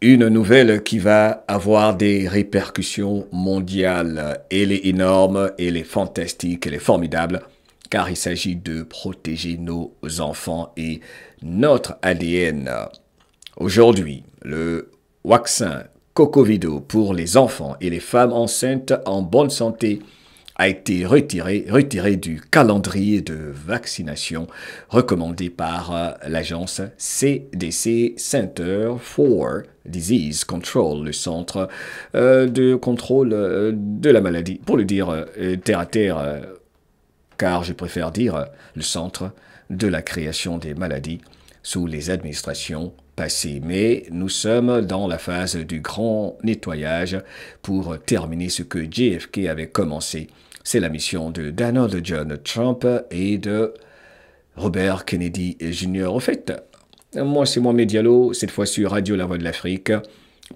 Une nouvelle qui va avoir des répercussions mondiales. Elle est énorme, elle est fantastique, elle est formidable, car il s'agit de protéger nos enfants et notre ADN. Aujourd'hui, le vaccin Cocovido pour les enfants et les femmes enceintes en bonne santé a été retiré du calendrier de vaccination recommandé par l'agence CDC Center for Disease Control, le centre de contrôle de la maladie, pour le dire terre à terre, car je préfère dire le centre de la création des maladies sous les administrations passées. Mais nous sommes dans la phase du grand nettoyage pour terminer ce que JFK avait commencé. C'est la mission de Donald John Trump et de Robert Kennedy Jr. Au fait, moi c'est Mohamed Diallo, cette fois sur Radio La Voix de l'Afrique,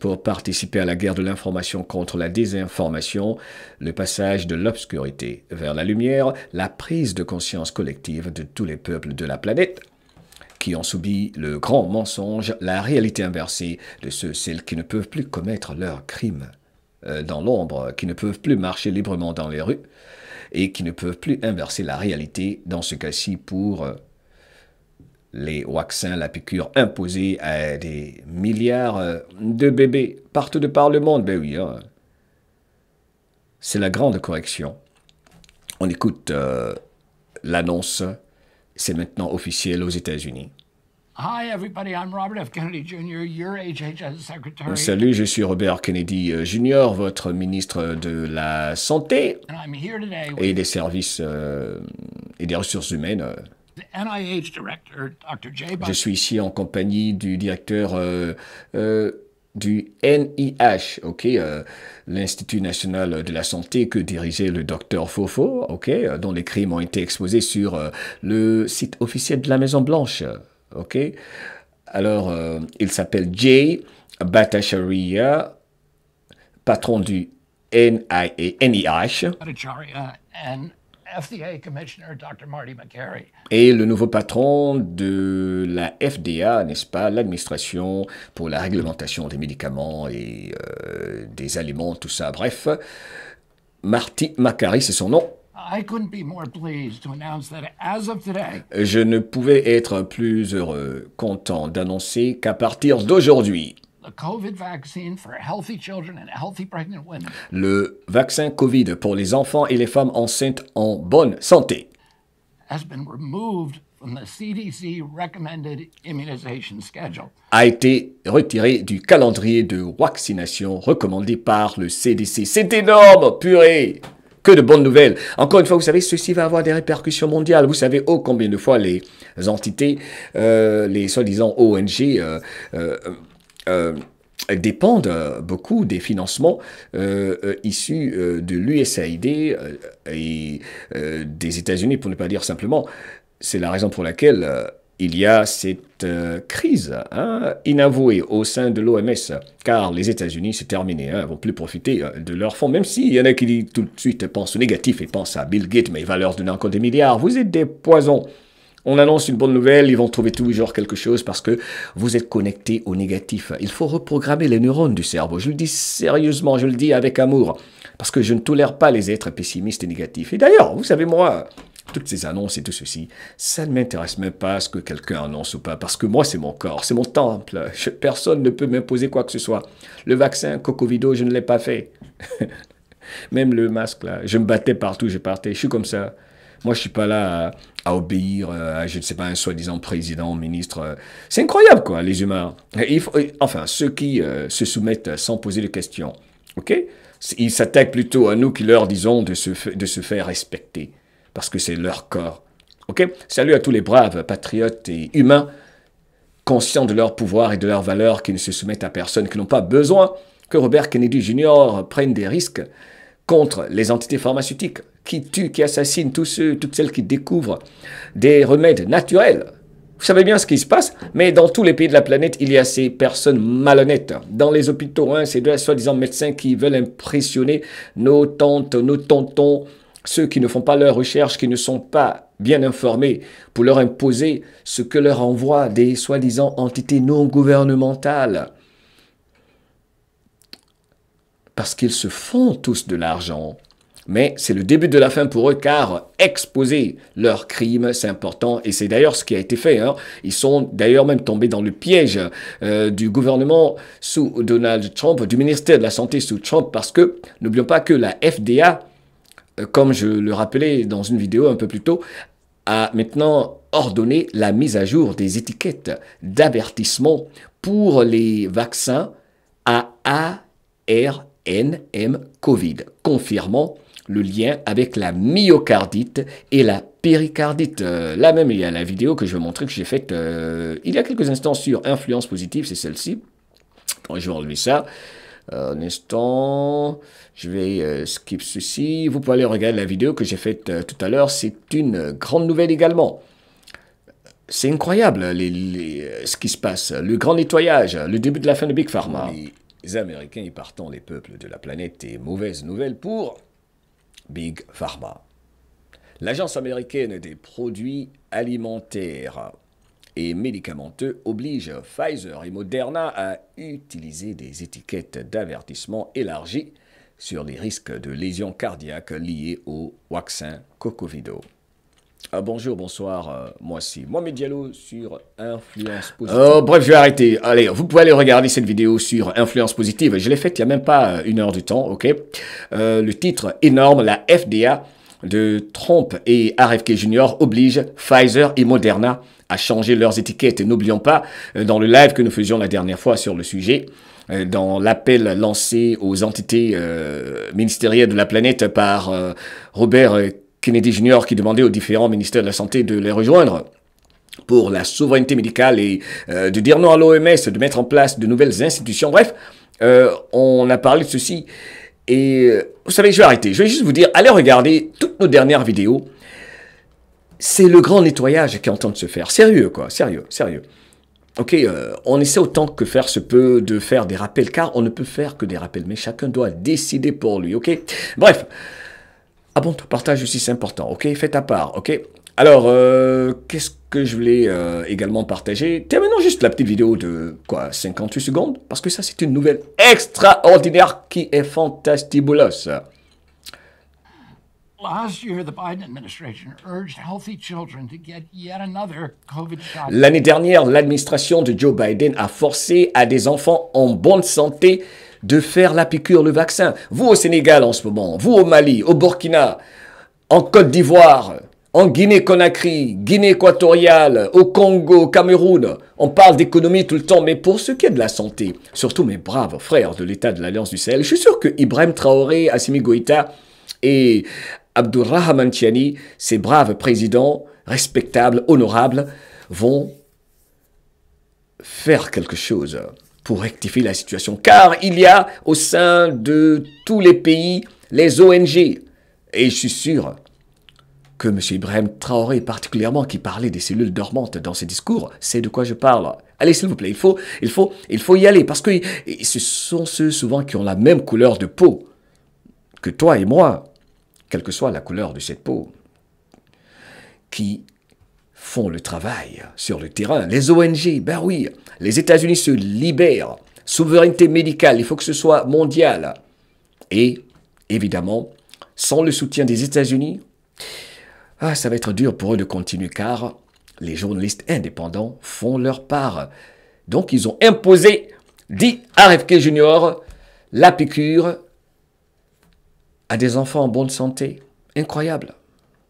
pour participer à la guerre de l'information contre la désinformation, le passage de l'obscurité vers la lumière, la prise de conscience collective de tous les peuples de la planète qui ont subi le grand mensonge, la réalité inversée de celles qui ne peuvent plus commettre leurs crimes dans l'ombre, qui ne peuvent plus marcher librement dans les rues et qui ne peuvent plus inverser la réalité, dans ce cas-ci pour les vaccins, la piqûre imposée à des milliards de bébés partout de par le monde. Ben oui, hein. C'est la grande correction. On écoute l'annonce, c'est maintenant officiel aux États-Unis. Hi, everybody. I'm Robert F. Kennedy Jr., your HHS Secretary. Salut, je suis Robert Kennedy Jr., votre ministre de la Santé And I'm here today et with des services et des ressources humaines. the NIH Director, Dr. Jay Je Bhatt. suis ici en compagnie du directeur du NIH, l'Institut national de la santé que dirigeait le docteur Fofo, dont les crimes ont été exposés sur le site officiel de la Maison-Blanche. Alors, il s'appelle Jay Bhattacharya, patron du NIH, Bhattacharya and FDA Commissioner Dr. Marty Makary. et le nouveau patron de la FDA, n'est-ce pas, l'administration pour la réglementation des médicaments et des aliments, tout ça. Bref, Marty Makary, c'est son nom. I couldn't be more pleased to announce that as of today, Je ne pouvais être plus heureux, content d'annoncer qu'à partir d'aujourd'hui, the COVID vaccine for healthy children and healthy pregnant women le vaccin Covid pour les enfants et les femmes enceintes en bonne santé has been removed from the CDC recommended immunization schedule. a été retiré du calendrier de vaccination recommandé par le CDC. C'est énorme, purée! Que de bonnes nouvelles. Encore une fois, vous savez, ceci va avoir des répercussions mondiales. Vous savez, combien de fois les entités, les soi-disant ONG, dépendent beaucoup des financements issus de l'USAID et des États-Unis, pour ne pas dire simplement. C'est la raison pour laquelle il y a cette crise inavouée au sein de l'OMS, car les États-Unis, c'est terminé, ne vont plus profiter de leurs fonds, même s'il y en a qui tout de suite pensent au négatif et pensent à Bill Gates, mais il va leur donner encore des milliards. Vous êtes des poisons. On annonce une bonne nouvelle, ils vont trouver toujours quelque chose parce que vous êtes connectés au négatif. Il faut reprogrammer les neurones du cerveau. Je le dis sérieusement, je le dis avec amour, parce que je ne tolère pas les êtres pessimistes et négatifs. Et d'ailleurs, vous savez, moi, toutes ces annonces et tout ceci, ça ne m'intéresse même pas ce que quelqu'un annonce ou pas, parce que moi, c'est mon corps, c'est mon temple. Personne ne peut m'imposer quoi que ce soit. Le vaccin Cocovido, je ne l'ai pas fait. Même le masque, là, je me battais partout, je partais, je suis comme ça. Moi, je suis pas là à obéir à, je ne sais pas, un soi-disant président, ministre. C'est incroyable, quoi, les humains. Enfin, ceux qui se soumettent sans poser de questions, ils s'attaquent plutôt à nous qui leur disons de se faire respecter, parce que c'est leur corps. Salut à tous les braves patriotes et humains, conscients de leur pouvoir et de leurs valeurs, qui ne se soumettent à personne, qui n'ont pas besoin que Robert Kennedy Jr. prenne des risques contre les entités pharmaceutiques, qui tuent, qui assassinent toutes celles qui découvrent des remèdes naturels. Vous savez bien ce qui se passe, mais dans tous les pays de la planète, il y a ces personnes malhonnêtes. Dans les hôpitaux, ces deux soi-disant médecins qui veulent impressionner nos tantes, nos tontons, ceux qui ne font pas leurs recherches, qui ne sont pas bien informés, pour leur imposer ce que leur envoient des soi-disant entités non gouvernementales. parce qu'ils se font tous de l'argent. Mais c'est le début de la fin pour eux, car exposer leurs crimes, c'est important. Et c'est d'ailleurs ce qui a été fait. Hein. Ils sont d'ailleurs même tombés dans le piège du gouvernement sous Donald Trump, du ministère de la Santé sous Trump, parce que n'oublions pas que la FDA, comme je le rappelais dans une vidéo un peu plus tôt, a maintenant ordonné la mise à jour des étiquettes d'avertissement pour les vaccins à ARNM COVID, confirmant le lien avec la myocardite et la péricardite. Là même, il y a la vidéo que je vais montrer que j'ai faite il y a quelques instants sur influence positive, c'est celle-ci. Je vais enlever ça. Un instant, je vais skip ceci. Vous pouvez aller regarder la vidéo que j'ai faite tout à l'heure. C'est une grande nouvelle également. C'est incroyable ce qui se passe. Le grand nettoyage, le début de la fin de Big Pharma. Les Américains y partant, les peuples de la planète, et mauvaise nouvelle pour Big Pharma. L'Agence américaine des produits alimentaires et médicamenteux oblige Pfizer et Moderna à utiliser des étiquettes d'avertissement élargies sur les risques de lésions cardiaques liées au vaccin Cocovido. Bonjour, bonsoir, moi c'est Mohamed Diallo sur Influence Positive. Bref, je vais arrêter. Allez, vous pouvez aller regarder cette vidéo sur Influence Positive. Je l'ai faite il n'y a même pas 1 heure du temps, ok. Le titre énorme, la FDA de Trump et RFK Jr. oblige Pfizer et Moderna à changer leurs étiquettes. Et n'oublions pas, dans le live que nous faisions la dernière fois sur le sujet, dans l'appel lancé aux entités ministérielles de la planète par Robert Kennedy Jr. qui demandait aux différents ministères de la Santé de les rejoindre pour la souveraineté médicale et de dire non à l'OMS, de mettre en place de nouvelles institutions. Bref, on a parlé de ceci. Et vous savez, je vais arrêter. Je vais juste vous dire, allez regarder toutes nos dernières vidéos. C'est le grand nettoyage qui est en train de se faire. Sérieux, quoi. Sérieux, sérieux. Ok, on essaie autant que faire se peut de faire des rappels, car on ne peut faire que des rappels. Mais chacun doit décider pour lui, ok. Bref. Abonne-toi, partage aussi, c'est important, ok? Fais ta part, ok? Alors, qu'est-ce que je voulais également partager? Terminons juste la petite vidéo de, 58 secondes? Parce que ça, c'est une nouvelle extraordinaire qui est fantastibuleuse. Last year, the Biden administration urged healthy children to get yet another COVID shot. L'année dernière, l'administration de Joe Biden a forcé à des enfants en bonne santé de faire la piqûre, le vaccin. Vous au Sénégal en ce moment, vous au Mali, au Burkina, en Côte d'Ivoire, en Guinée-Conakry, Guinée équatoriale, au Congo, au Cameroun. On parle d'économie tout le temps, mais pour ce qui est de la santé, surtout mes braves frères de l'État de l'Alliance du Sahel, je suis sûr que Ibrahim Traoré, Assimi Goïta et Abdourahmane Tiani, ces braves présidents respectables, honorables, vont faire quelque chose pour rectifier la situation. Car il y a au sein de tous les pays les ONG. Et je suis sûr que M. Ibrahim Traoré, particulièrement, qui parlait des cellules dormantes dans ses discours, sait de quoi je parle. Allez, s'il vous plaît, il faut y aller. Parce que ce sont ceux souvent qui ont la même couleur de peau que toi et moi, quelle que soit la couleur de cette peau, qui font le travail sur le terrain. Les ONG, ben oui, les États-Unis se libèrent. Souveraineté médicale, il faut que ce soit mondial. Et, évidemment, sans le soutien des États-Unis, ça va être dur pour eux de continuer, car les journalistes indépendants font leur part. Donc, ils ont imposé, dit RFK Jr., la piqûre à des enfants en bonne santé. Incroyable.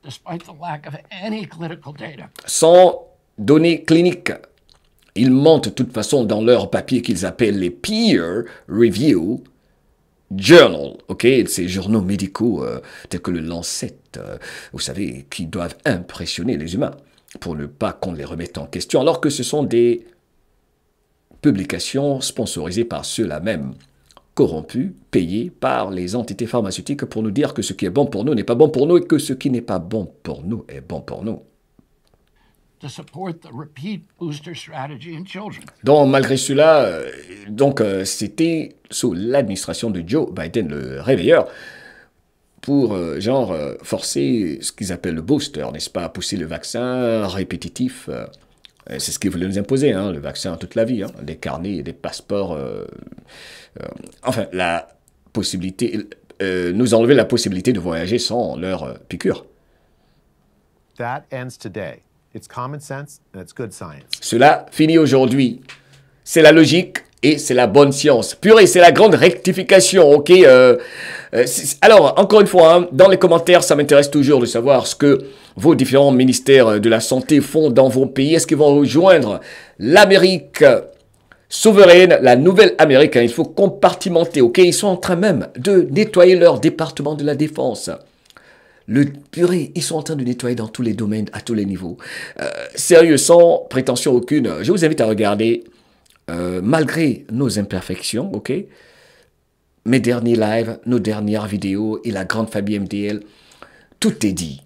Despite the lack of any clinical data. Sans données cliniques. Ils mentent de toute façon dans leurs papiers qu'ils appellent les peer review journal, ok, ces journaux médicaux tels que le Lancet, vous savez, qui doivent impressionner les humains pour ne pas qu'on les remette en question, alors que ce sont des publications sponsorisées par ceux-là même, corrompus, payés par les entités pharmaceutiques pour nous dire que ce qui est bon pour nous n'est pas bon pour nous et que ce qui n'est pas bon pour nous est bon pour nous. To support the repeat booster strategy in children. Donc, malgré cela, c'était sous l'administration de Joe Biden, le réveilleur, pour, forcer ce qu'ils appellent le booster, n'est-ce pas, pousser le vaccin répétitif. C'est ce qu'ils voulaient nous imposer, le vaccin toute la vie, des carnets et des passeports. Enfin, la possibilité, nous enlever la possibilité de voyager sans leur piqûre. That ends today. It's common sense and it's good science. Cela finit aujourd'hui. C'est la logique et c'est la bonne science. Purée, c'est la grande rectification, ok. Alors, encore une fois, hein, dans les commentaires, ça m'intéresse toujours de savoir ce que vos différents ministères de la Santé font dans vos pays. Est-ce qu'ils vont rejoindre l'Amérique souveraine, la nouvelle Amérique, hein, il faut compartimenter, ok. Ils sont en train même de nettoyer leur département de la défense. Le purée, ils sont en train de nettoyer dans tous les domaines, à tous les niveaux. Sérieux, sans prétention aucune, je vous invite à regarder, malgré nos imperfections, ok, mes derniers lives, nos dernières vidéos et la grande famille MDL, tout est dit.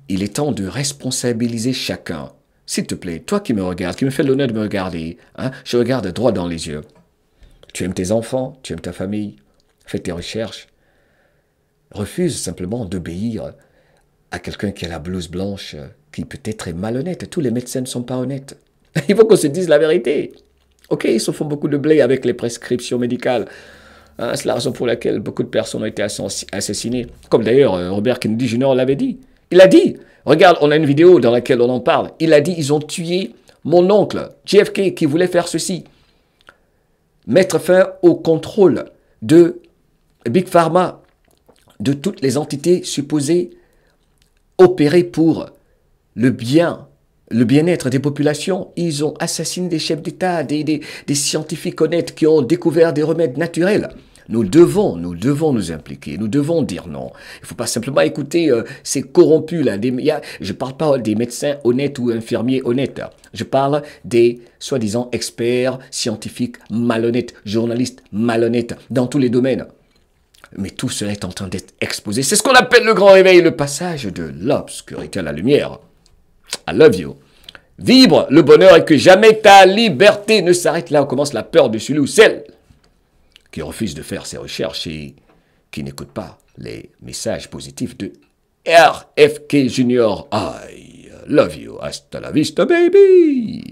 Il est temps de responsabiliser chacun. S'il te plaît, toi qui me regardes, qui me fais l'honneur de me regarder, hein, je regarde droit dans les yeux. Tu aimes tes enfants, tu aimes ta famille, fais tes recherches. Refuse simplement d'obéir à quelqu'un qui a la blouse blanche, qui peut-être est malhonnête. Tous les médecins ne sont pas honnêtes. Il faut qu'on se dise la vérité. Ok, ils se font beaucoup de blé avec les prescriptions médicales. Hein, c'est la raison pour laquelle beaucoup de personnes ont été assassinées. Comme d'ailleurs Robert Kennedy Jr. l'avait dit. Il a dit, regarde, on a une vidéo dans laquelle on en parle. Il a dit, ils ont tué mon oncle, JFK, qui voulait faire ceci. Mettre fin au contrôle de Big Pharma, de toutes les entités supposées opérer pour le bien-être des populations. Ils ont assassiné des chefs d'État, des scientifiques honnêtes qui ont découvert des remèdes naturels. Nous devons nous impliquer, nous devons dire non. Il ne faut pas simplement écouter ces corrompus là. Je ne parle pas des médecins honnêtes ou infirmiers honnêtes. Je parle des soi-disant experts, scientifiques malhonnêtes, journalistes malhonnêtes dans tous les domaines. Mais tout cela est en train d'être exposé. C'est ce qu'on appelle le grand réveil, le passage de l'obscurité à la lumière. I love you. Vibre le bonheur et que jamais ta liberté ne s'arrête là où commence la peur de celui ou celle qui refuse de faire ses recherches et qui n'écoute pas les messages positifs de RFK Jr. I love you. Hasta la vista, baby.